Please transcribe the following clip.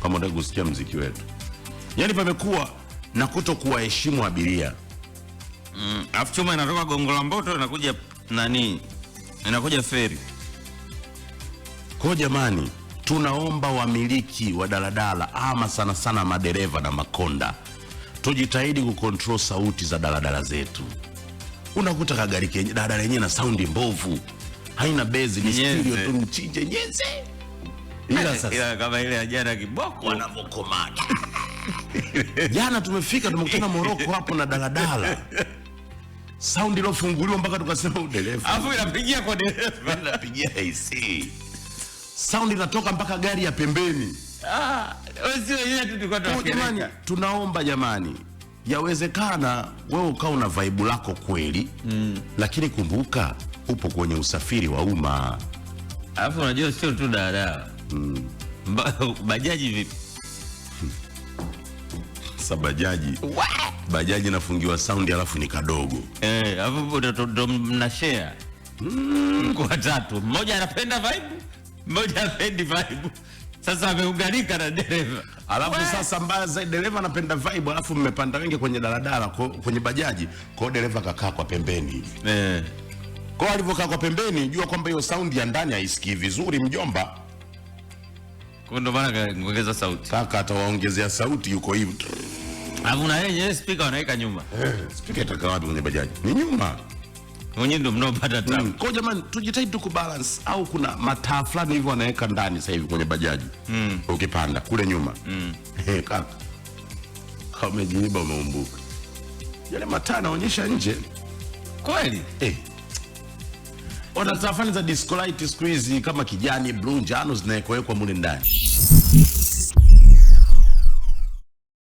kama unataka kusikia muziki wetu. Yaani pamekuwa na kutokuwaheshimu abiria. Afu chuma inatoka Gongo la Mboto inakuja nani? Inakuja feri. Kwa jamani, tunaomba wamiliki wa daladala ama sana sana madereva na makonda, tujitahidi kucontrol sauti za daladala zetu. Unakuta kagari kenye daladala yenyewe na saundi mbovu, haina bezi, ni stereo tu mchinje nyeze. Ila kama ile ya jana kiboko wanavokomada. Jana tumefika tumekutana Moroko hapo na daladala. Saundi ilofunguliwa mpaka tukasema udereva. Alafu inapigia kwa dereva, inapigia AC. Saundi inatoka mpaka gari ya pembeni. Sio yeye tu tulikuwa tunafikiria. Tunaomba jamani, yawezekana wewe ukao una vibe lako kweli, lakini kumbuka upo kwenye usafiri wa umma. Alafu unajua sio tu daladala. Bajaji vipi? Sasa bajaji nafungiwa saundi alafu ni kadogo. Alafu ndo mnashare. Kwa tatu, mmoja anapenda vibe, mmoja hapendi vibe. Sasa ameunganika na dereva. Alafu sasa mbaya zaidi dereva anapenda vibe, alafu mmepanda wengi kwenye daladala, kwenye bajaji, kwa dereva kakaa kwa pembeni hivi. Kwa alivyokaa kwa pembeni, jua kwamba hiyo saundi ya ndani haisikii vizuri mjomba. Kwa ndo maana kaongeza sauti. Kaka atawaongezea sauti yuko hivi. Alafu na yeye speaker anaweka nyuma. Speaker itakaa wapi kwenye bajaji? Ni nyuma. Mwenye ndo mnaopata tabu. Kwa jamani tujitahidi tu kubalance, au kuna mataa fulani hivi wanaweka ndani sasa hivi kwenye bajaji. Ukipanda kule nyuma. Kaka. Kama umejiiba umeumbuka. Yale mataa naonyesha nje. Kweli? Ona tafani za disco light siku hizi kama kijani, blue, njano zinawekwa mule ndani.